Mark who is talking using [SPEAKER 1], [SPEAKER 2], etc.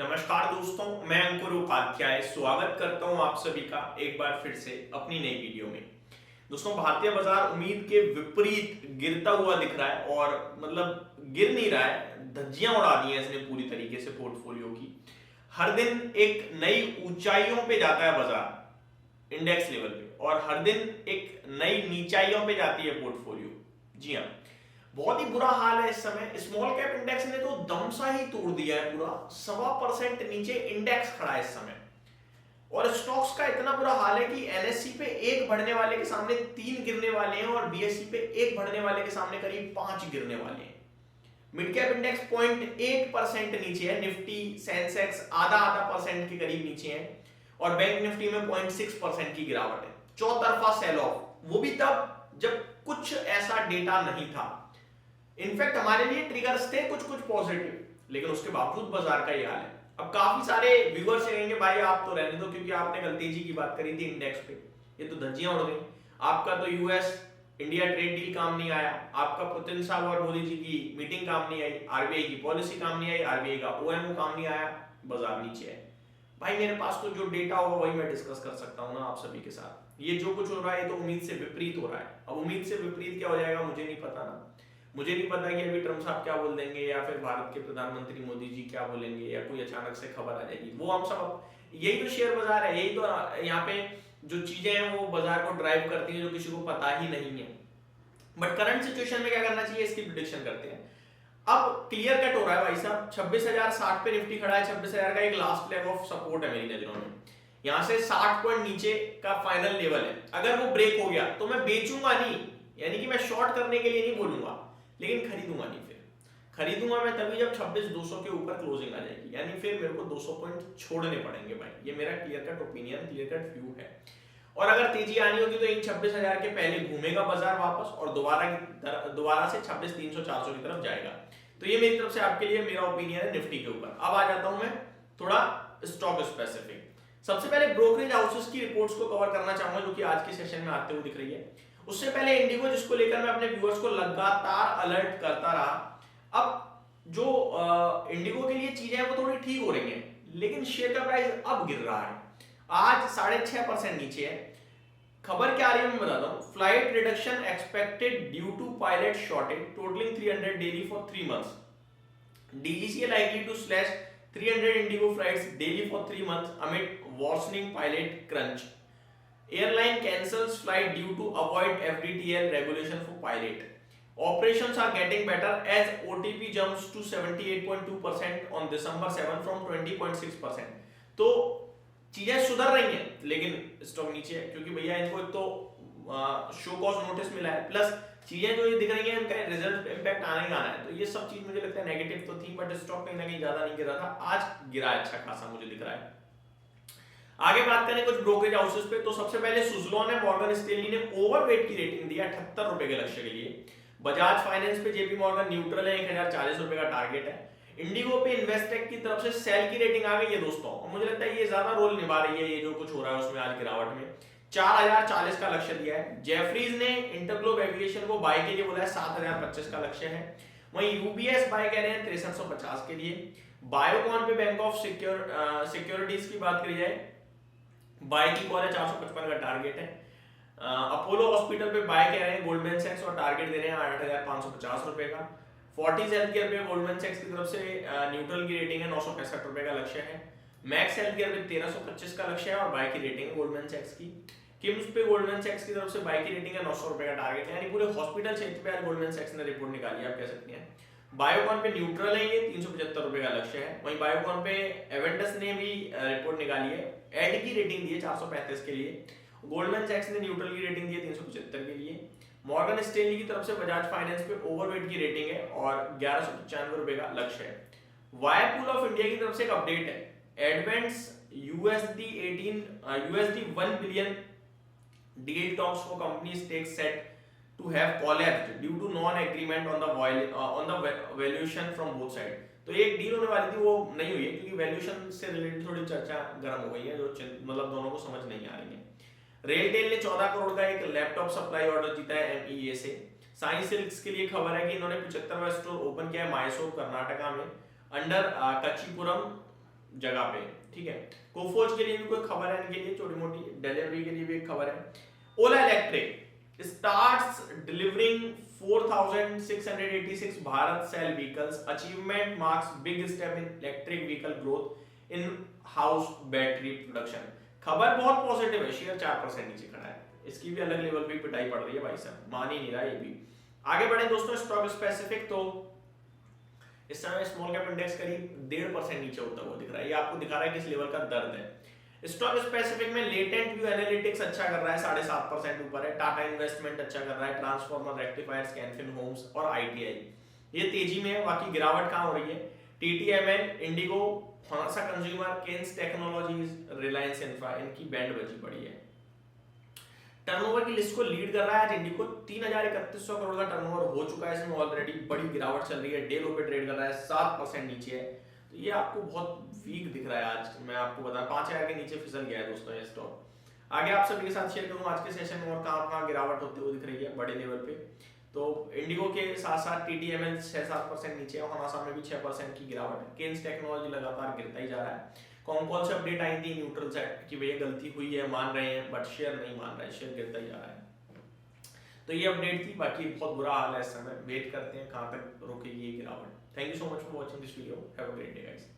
[SPEAKER 1] नमस्कार दोस्तों, मैं अंकुर उपाध्याय स्वागत करता हूं आप सभी का एक बार फिर से अपनी नई वीडियो में। दोस्तों, भारतीय बाजार उम्मीद के विपरीत गिरता हुआ दिख रहा है और गिर नहीं रहा है, धज्जियां उड़ा दी हैं इसने पूरी तरीके से पोर्टफोलियो की। हर दिन एक नई ऊंचाइयों पे जाता है बाजार इंडेक्स लेवल पे और हर दिन एक नई नीचाइयों पे जाती है पोर्टफोलियो। जी हाँ, बहुत ही बुरा हाल है इस समय। स्मॉल कैप इंडेक्स ने तो दमसा ही तोड़ दिया है पूरा, 1.25% नीचे इंडेक्स खड़ा है इस समय। और स्टॉक्स का इतना बुरा हाल है कि एनएससी पे एक बढ़ने वाले के सामने 3 गिरने वाले हैं और बीएसई पे एक बढ़ने वाले के सामने करीब 5 गिरने वाले हैं। मिड कैप इंडेक्स 0.8% नीचे है, निफ्टी सेंसेक्स आधा आधा परसेंट के करीब नीचे है और बैंक निफ्टी में 0.6% की गिरावट है। चौतरफा सेल ऑफ, वो भी तब जब कुछ ऐसा डेटा नहीं था। इनफैक्ट हमारे लिए ट्रिगर्स थे कुछ कुछ पॉजिटिव, लेकिन उसके बावजूद बाजार का ये हाल है। अब काफी सारे व्यूअर्स कहेंगे भाई आप तो रहने दो क्योंकि आपने कल तेजी की बात करी थी इंडेक्स पे, ये तो धज्जियां उड़ गई। आपका तो यूएस इंडिया ट्रेड डील काम नहीं आया, आपका पुतिन साहब और मोदी जी की मीटिंग काम नहीं आई, आरबीआई की पॉलिसी काम नहीं आई, आरबीआई का ओएमओ काम नहीं आया, बाजार नीचे है। भाई मेरे पास तो जो डेटा होगा वही मैं डिस्कस कर सकता हूँ ना आप सभी के साथ। ये जो कुछ हो रहा है तो उम्मीद से विपरीत हो रहा है। अब उम्मीद से विपरीत क्या हो जाएगा मुझे नहीं पता ना। मुझे नहीं पता कि अभी ट्रम्प साहब क्या बोल देंगे या फिर भारत के प्रधानमंत्री मोदी जी क्या बोलेंगे या कोई अचानक से खबर आ जाएगी। वो हम सब, यही तो शेयर बाजार है, यही तो यहाँ पे जो चीजें हैं वो बाजार को ड्राइव करती हैं जो किसी को पता ही नहीं है। बट करंट सिचुएशन में क्या करना चाहिए इसकी प्रिडिक्शन करते हैं। अब क्लियर कट हो रहा है भाई साहब, 26,060 पे निफ्टी खड़ा है। 26,000 का एक लास्ट लेग ऑफ सपोर्ट है मेरी नजरों में। यहाँ से 60 पॉइंट नीचे का फाइनल लेवल है। अगर वो ब्रेक हो गया तो मैं बेचूंगा नहीं, यानी कि मैं शॉर्ट करने के लिए नहीं बोलूंगा, लेकिन खरीदूंगा नहीं। फिर खरीदूंगा मैं तभी जब 26,200 के ऊपर क्लोजिंग आ जाएगी, यानी फिर मेरे को 200 पॉइंट छोड़ने पड़ेंगे भाई। ये मेरा clear cut opinion, clear cut view है। और अगर तेजी आनी होगी तो इन 26,000 के पहले घूमेगा बाजार वापस और दोबारा से 26,300-400 की तरफ जाएगा। तो ये मेरी तरफ से आपके लिए मेरा ओपिनियन है निफ्टी के ऊपर। अब आ जाता हूं मैं थोड़ा स्टॉक स्पेसिफिक। सबसे पहले ब्रोकरेज हाउसेस की रिपोर्ट्स को कवर करना चाहूंगा जो कि आज के सेशन में आते हुए दिख रही है। उससे पहले इंडिगो, जिसको लेकर मैं अपने व्यूअर्स को लगातार अलर्ट करता रहा। अब जो इंडिगो के लिए चीजें हैं वो थोड़ी ठीक हो रही हैं, लेकिन शेयर का प्राइस अब गिर रहा है। आज 6.5% नीचे है। खबर क्या आ रही है मैं बताता हूं। Flight reduction expected due to pilot shortage totalling 300 daily for 3 months. DGCA likely to slash 300 Indigo flights daily for 3 months amid worsening pilot crunch. Airline cancels flight due to avoid FDTL regulation for pilot. Operations are getting better as OTP jumps to 78.2% on December 7 from 20.6%. तो चीजें सुधर रही हैं, लेकिन stock नीचे है क्योंकि भैया इनको एक तो शो कॉज नोटिस मिला है, प्लस चीजें जो ये दिख रही हैं उनका रिजल्ट इंपैक्ट आना ही आना है। तो ये सब चीज मुझे लगता है नेगेटिव तो थी, बट स्टॉक कहीं ना कहीं ज्यादा नहीं गिरा था। आज गिरा है अच्छा खासा मुझे दिख रहा है। आगे बात करें कुछ ब्रोकरेज हाउसेस पे, तो सबसे पहले सुजलॉन है, मॉर्गन स्टैनली ने ओवरवेट की रेटिंग दी 78 रुपए के लक्ष्य के लिए। बजाज फाइनेंस पे जेपी मॉर्गन न्यूट्रल है, 1040 रुपए का टारगेट है। इंडिगो पे इन्वेस्टेक की तरफ से सेल की रेटिंग आ गई है दोस्तों, और मुझे लगता है ये ज्यादा रोल निभा रही है ये जो कुछ हो रहा है उसमें आज गिरावट में। 4040 का लक्ष्य दिया है। जेफरीज ने इंटरग्लोब एविएशन को बाय के लिए बोला है, 7025 का लक्ष्य है। वहीं यूबीएस बाय कह रहे हैं 6350 के लिए। बायोकॉन पे बैंक ऑफ सिक्योरिटीज की बात करी जाए, बाय की कॉल है, 455 का टारगेट है। अपोलो हॉस्पिटल पे बाय कह रहे हैं गोल्डमैन सैक्स और टारगेट दे रहे हैं 8550 रुपए का। फोर्टिस हेल्थ केयर पे गोल्डमैन सैक्स की तरफ से न्यूट्रल की रेटिंग है, 965 रुपए का लक्ष्य है। मैक्स हेल्थ केयर पे 1325 का लक्ष्य है और बाय की रेटिंग है गोल्डमैन सैक्स की। किम्स पे गोल्डमैन सैक्स की तरफ से बाय की रेटिंग है, 900 रुपए का टारगेट है। यानी पूरे हॉस्पिटल क्षेत्र पे आज गोल्डमैन सैक्स ने रिपोर्ट निकाली है, आप कह सकते हैं। बायोकॉन पे न्यूट्रल है, ये 375 रुपए का लक्ष्य है। वहीं बायोकॉन पे एवेंटस ने भी रिपोर्ट निकाली है, एड की रेटिंग दी है 435 के लिए। गोल्डमैन सैक्स ने न्यूट्रल की रेटिंग दी है 375 के लिए। मॉर्गन स्टैनली की तरफ से बजाज फाइनेंस पे ओवरवेट की रेटिंग है और 1195 रुपए का लक्ष्य है। वायरपूल ऑफ इंडिया की तरफ से एक अपडेट है, advents $1 billion deal talks for company stake set to have collapsed due to non-agreement on the valuation from both side. तो एक डील होने वाली थी वो नहीं हुई है क्योंकि वैल्यूएशन से रिलेटेड थोड़ी चर्चा गर्म हो गई है, जो दोनों को समझ नहीं आ रही है। रेलटेल ने 14 करोड़ का एक लैपटॉप सप्लाई ऑर्डर जीता है एमईए से। साई सिल्क्स के लिए खबर है कि इन्होंने 75वां स्टोर ओपन किया है मायसोर कर्नाटका में, अंडर कच्चीपुरम जगह पे, ठीक है। कोफोर्ज के लिए भी कोई खबर है, इनके लिए छोटी मोटी, डिलीवरी के लिए भी एक खबर है। Ola electric starts delivering 4686 Bharat cell vehicles, achievement marks big step in electric vehicle growth in house battery production. खबर बहुत पॉजिटिव है, शेयर 4% नीचे खड़ा है, इसकी भी अलग लेवल पे पिटाई पड़ रही है भाई साहब, मान ही नहीं रहा ये भी। आगे बढ़े दोस्तों स्टॉक स्पेसिफिक, तो इस समय स्मॉल कैप इंडेक्स करीब 1.5% नीचे होता हुआ दिख रहा है, ये आपको दिखा रहा है किस लेवल का दर्द है। स्टॉक स्पेसिफिक में लेटेंट व्यू एनालिटिक्स अच्छा कर रहा है, 7.5% ऊपर है। टाटा इन्वेस्टमेंट अच्छा कर रहा है, ट्रांसफॉर्मर, रेक्टिफायर्स, कैनफिन होम्स और आईटीआई ये तेजी में है, बाकी गिरावट कहां हो रही है? टीटीएमएल, इंडिगो, हौसा consumer, Kaynes technologies, Reliance infra, इनकी बैंड बजी पड़ी है। टर्नओवर की लिस्ट को लीड कर रहा है आज इंडिको, 3,3100 करोड़ का टर्नओवर हो चुका है, इसमें ऑलरेडी बड़ी गिरावट चल रही है, डे लो पे ट्रेड कर रहा है, 7% नीचे है, तो ये आपको बहुत वीक दिख रहा है आज। मैं आपको बता 5,000 के नीचे फिसल गया है दोस्तों ये स्टॉक। आगे आप सभी के साथ शेयर करूंगा आज के सेशन में और कहां गिरावट होते हुए दिख रही है बड़े लेवल पे। तो इंडिगो के साथ साथ टीटीएमएल 6-7% नीचे है, हमासा में भी 6% की गिरावट है। केन्स टेक्नोलॉजी लगातार गिरता ही जा रहा है। कॉल से अपडेट आई थी न्यूट्रल सेट कि भैया गलती हुई है, मान रहे हैं, बट शेयर नहीं मान रहा है, शेयर गिरता ही जा रहा है। तो ये अपडेट थी, बाकी बहुत बुरा हाल है इस समय, वेट करते हैं कहां तक रुकेगी ये गिरावट। Thank you so much for watching this video, have a great day guys.